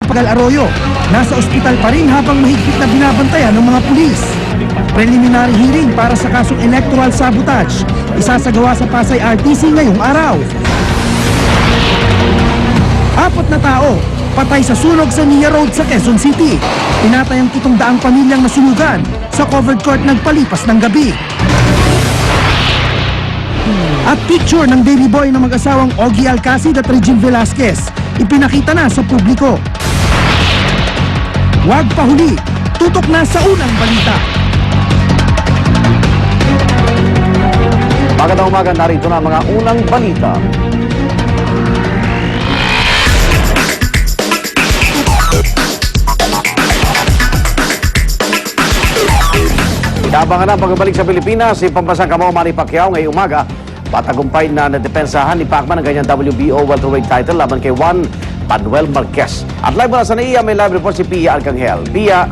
Pagal Arroyo, nasa ospital pa rin habang mahigpit na binabantayan ng mga pulis. Preliminary hearing para sa kasong electoral sabotage, isasagawa sa Pasay RTC ngayong araw. 4 na tao, patay sa sunog sa Nia Road sa Quezon City. Pinatay ang 700 pamilyang nasunugan sa covered court nagpalipas ng gabi. At picture ng baby boy ng mag-asawang Ogie Alcacid at Regine Velasquez, ipinakita na sa publiko. Huwag pahuli, tutok na sa unang balita. Magandang umaga, narito na ang mga unang balita. Inaabangan na ang pagbabalik sa Pilipinas si Pambansang Kamao Manny Pacquiao ngayong umaga. Patagumpay na nadepensahan ni Pacman ang ganyang WBO welterweight title laban kay Juan Manuel Marquez. At live mula sa NAIA, may live report si Pia Arcangel. Pia.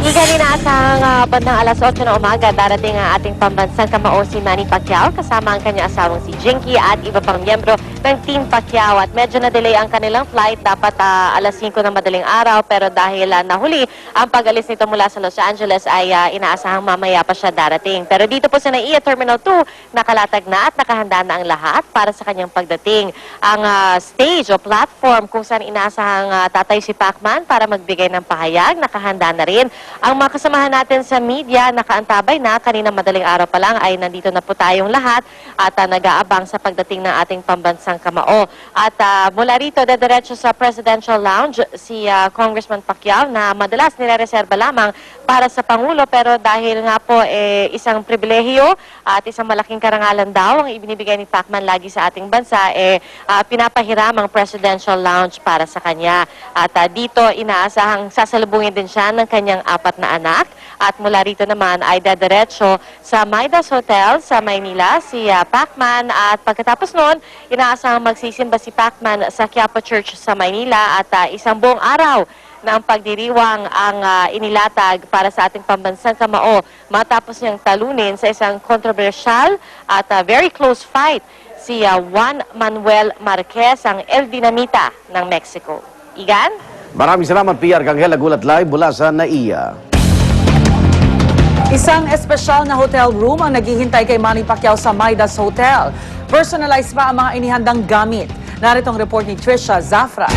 Igan inaasahang bandang alas 8 na umaga darating ang ating pambansang kamao si Manny Pacquiao kasama ang kanyang asawang si Jinky at iba pang miyembro ng Team Pacquiao. At medyo na-delay ang kanilang flight, dapat alas 5 ng madaling araw, pero dahil nahuli ang pag-alis nito mula sa Los Angeles ay inaasahang mamaya pa siya darating. Pero dito po sa NAIA Terminal 2, nakalatag na at nakahanda na ang lahat para sa kanyang pagdating. Ang stage o platform kung saan inaasahang tatay si Pacman para magbigay ng pahayag, nakahanda na rin. Ang mga kasamahan natin sa media, nakaantabay na, kanina madaling araw pa lang ay nandito na po tayong lahat at nag-aabang sa pagdating ng ating pambansang kamao. At mula rito, dediretso sa Presidential Lounge si Congressman Pacquiao na madalas nire-reserba lamang para sa Pangulo, pero dahil nga po isang pribilehiyo at isang malaking karangalan daw ang ibinibigay ni Pacman lagi sa ating bansa, pinapahiram ang Presidential Lounge para sa kanya. At dito inaasahang sasalubungin din siya ng kanyang 4 na anak. At mula rito naman ay dediretso sa Midas Hotel sa Maynila si Pacman. At pagkatapos noon, inaasahang magsisimba si Pacman sa Quiapo Church sa Maynila at isang buong araw ng pagdiriwang ang inilatag para sa ating pambansang kamao matapos niyang talunin sa isang controversial at very close fight si Juan Manuel Marquez, ang El Dinamita ng Mexico. Igan? Maraming salamat, Pia Arcangel. Nagulat live mula sa NAIA. Isang espesyal na hotel room ang naghihintay kay Manny Pacquiao sa Midas Hotel. Personalized pa ang mga inihandang gamit. Narito ang report ni Trisha Zafra.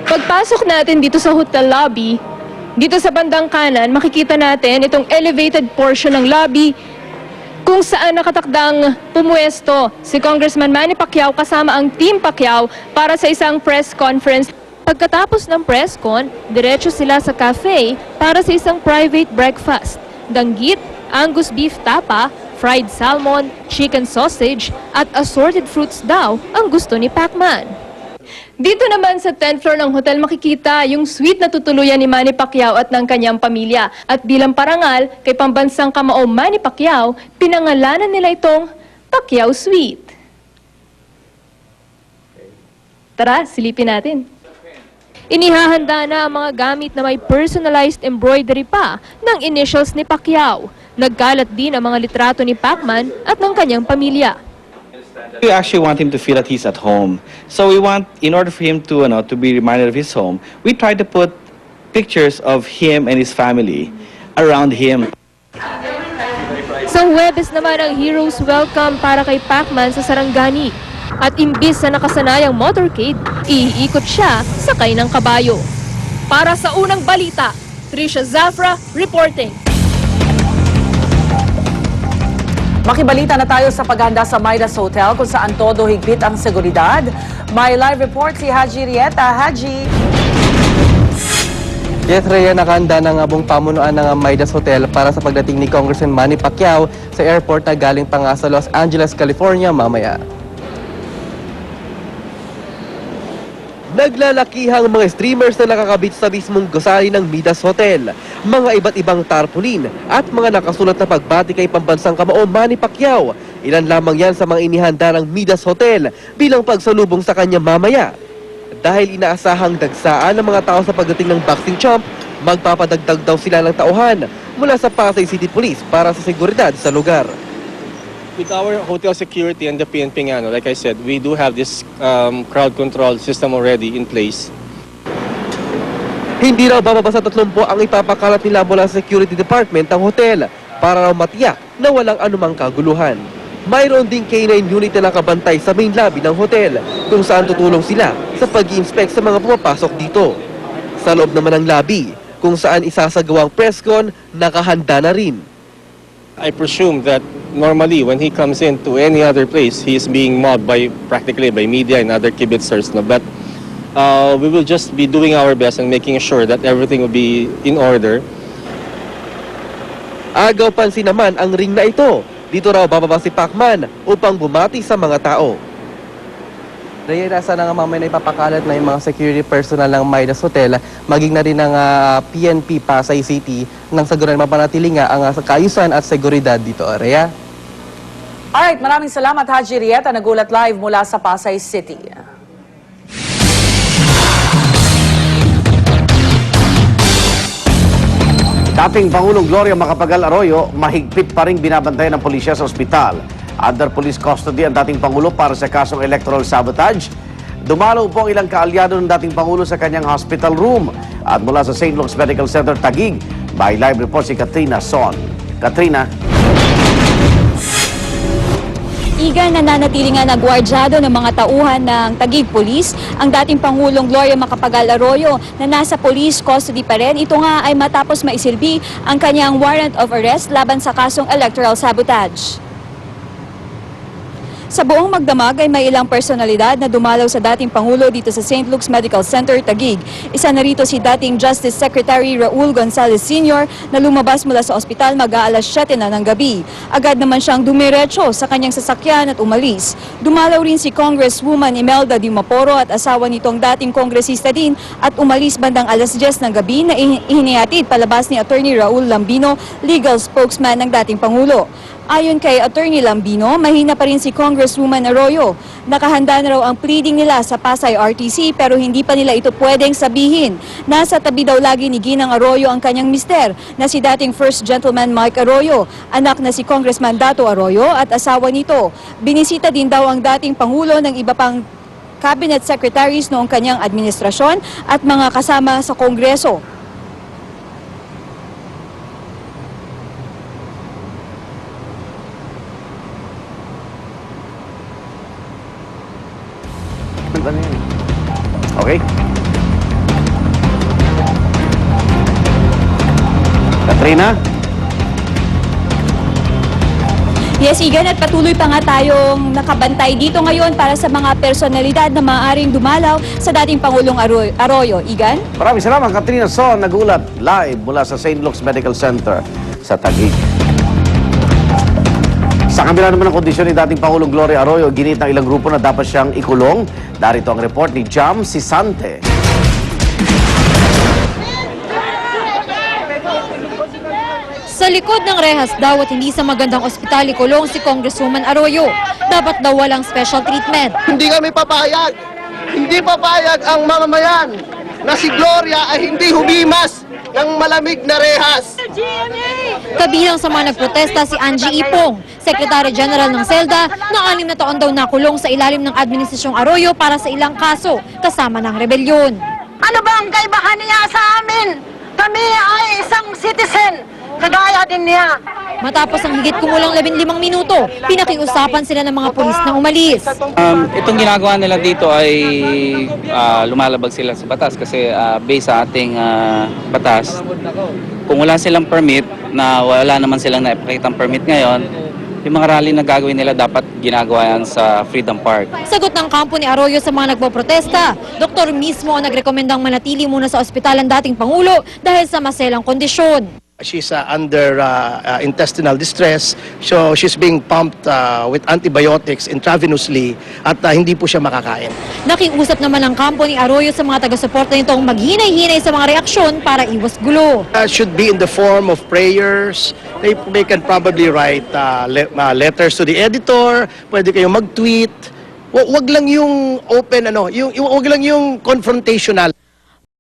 Pagpasok natin dito sa hotel lobby, dito sa bandang kanan, makikita natin itong elevated portion ng lobby kung saan nakatakdang pumuesto si Congressman Manny Pacquiao kasama ang Team Pacquiao para sa isang press conference. Pagkatapos ng press con, diretso sila sa cafe para sa isang private breakfast. Danggit, Angus beef tapa, fried salmon, chicken sausage at assorted fruits daw ang gusto ni Pacman. Dito naman sa 10th floor ng hotel makikita yung suite na tutuluyan ni Manny Pacquiao at ng kanyang pamilya. At bilang parangal kay pambansang kamao Manny Pacquiao, pinangalanan nila itong Pacquiao Suite. Tara, silipin natin. Inihahanda na ang mga gamit na may personalized embroidery pa ng initials ni Pacquiao. Nagkalat din ang mga litrato ni Pacman at ng kanyang pamilya. We actually want him to feel that he's at home. So we want, in order for him to be reminded of his home, we try to put pictures of him and his family around him. Sa Huwebes naman ang Heroes Welcome para kay Pacman sa Sarangani. At imbis na nakasanayang motorcade, iikot siya sakay ng kabayo. Para sa unang balita, Trisha Zafra reporting. Makibalita na tayo sa paghanda sa Midas Hotel kung saan todo higpit ang seguridad. May live report si Haji Rieta. Haji. Yes, Rhea, nakahanda na nga buong pamunuan ng Midas Hotel para sa pagdating ni Congressman Manny Pacquiao sa airport na galing pa nga sa Los Angeles, California mamaya. Naglalakihang mga streamers na nakakabit sa mismong gusali ng Midas Hotel, mga iba't ibang tarpaulin at mga nakasulat na pagbati kay pambansang kamao Manny Pacquiao. Ilan lamang yan sa mga inihanda ng Midas Hotel bilang pagsalubong sa kanya mamaya. Dahil inaasahang dagsaan ng mga tao sa pagdating ng boxing champ, magpapadagdag daw sila ng tauhan mula sa Pasay City Police para sa seguridad sa lugar. With our hotel security and the PNP, nga, no, like I said, we do have this crowd control system already in place. Hindi raw bababa sa 30 ang ipapakalat nila mula sa security department ng hotel para raw matiyak na walang anumang kaguluhan. Mayroon ding K9 unit na nakabantay sa main lobby ng hotel kung saan tutulong sila sa pag-i-inspect sa mga pumapasok dito. Sa loob naman ng lobby, kung saan isasagawang press con, nakahanda na rin. I presume that normally when he comes into any other place, he is being mobbed practically by media and other kibitzers. No? But we will just be doing our best and making sure that everything will be in order. Agaw pansin naman ang ring na ito. Dito raw bababa si Pacman upang bumati sa mga tao. Dahil nasa na nga mamaya na ipapakalat na yung mga security personnel ng Midas Hotel, maging na rin ng PNP Pasay City nang saguran mapanatili nga ang kaayusan at seguridad dito. Rhea? Alright, maraming salamat Haji Rieta, nagulat live mula sa Pasay City. Dating Pangulong Gloria Macapagal Arroyo, mahigpit pa rin binabantayan ng pulisya sa ospital. Under police custody ang dating Pangulo para sa kasong electoral sabotage. Dumalaw po ang ilang kaalyado ng dating Pangulo sa kanyang hospital room. At mula sa St. Luke's Medical Center, Taguig, may live report si Katrina Son. Katrina. Igan, nananatili nga nagwardyado ng mga tauhan ng Taguig Police ang dating Pangulong Gloria Macapagal Arroyo na nasa police custody pa rin. Ito nga ay matapos maisilbi ang kanyang warrant of arrest laban sa kasong electoral sabotage. Sa buong magdamag ay may ilang personalidad na dumalaw sa dating Pangulo dito sa St. Luke's Medical Center, Taguig. Isa na rito si dating Justice Secretary Raul Gonzalez Sr. na lumabas mula sa ospital mag-aalas 7 na ng gabi. Agad naman siyang dumiretso sa kanyang sasakyan at umalis. Dumalaw rin si Congresswoman Imelda Dimaporo at asawa nitong dating kongresista din at umalis bandang alas 10 ng gabi na ihinihatid palabas ni Attorney Raul Lambino, legal spokesman ng dating Pangulo. Ayon kay Attorney Lambino, mahina pa rin si Congresswoman Arroyo. Nakahanda na raw ang pleading nila sa Pasay RTC pero hindi pa nila ito pwedeng sabihin. Nasa tabi daw lagi ni Ginang Arroyo ang kanyang mister na si dating First Gentleman Mike Arroyo, anak na si Congressman Dato Arroyo at asawa nito. Binisita din daw ang dating Pangulo ng iba pang cabinet secretaries noong kanyang administrasyon at mga kasama sa Kongreso. Okay. Katrina? Yes, Igan, at patuloy pa nga tayong nakabantay dito ngayon para sa mga personalidad na maaaring dumalaw sa dating Pangulong Arroyo. Igan? Maraming salamat, Katrina Son. Nagulat live mula sa St. Luke's Medical Center sa Taguig. Sa kabila naman ng kondisyon ni dating Pangulong Gloria Arroyo, ginit ng ilang grupo na dapat siyang ikulong. Darito ang report ni Jam Sisante. Sa likod ng rehas daw at hindi sa magandang ospital ikulong si Congresswoman Arroyo. Dapat daw walang special treatment. Hindi kami papayag. Hindi papayag ang mamamayan na si Gloria ay hindi humimas ng malamig na rehas. Kabilang sa mga nagprotesta si Angie Ipong, Secretary General ng SELDA, na 6 na taon daw nakulong sa ilalim ng Administrasyong Arroyo para sa ilang kaso, kasama ng rebelyon. Ano ba ang kaibahan niya sa amin? Kami ay isang citizen, kagaya din niya. Matapos ang higit kumulang 15 minuto, pinakiusapan sila ng mga pulis na umalis. Itong ginagawa nila dito ay lumalabag sila sa batas kasi based sa ating batas, kung wala silang permit, na wala naman silang naipakitang permit ngayon, yung mga rally na gagawin nila dapat ginagawa yan sa Freedom Park. Sagot ng kampo ni Arroyo sa mga nagpoprotesta, doktor mismo ang nagrekomendang manatili muna sa ospital ang dating Pangulo dahil sa maselang kondisyon. She's under intestinal distress, so she's being pumped with antibiotics intravenously at hindi po siya makakain. Nakiusap naman ang kampo ni Arroyo sa mga taga-suporta nitong maghinay-hinay sa mga reaksyon para iwas gulo. Should be in the form of prayers. They can probably write letters to the editor, pwede kayong mag-tweet. Wag lang yung open, wag lang yung confrontational.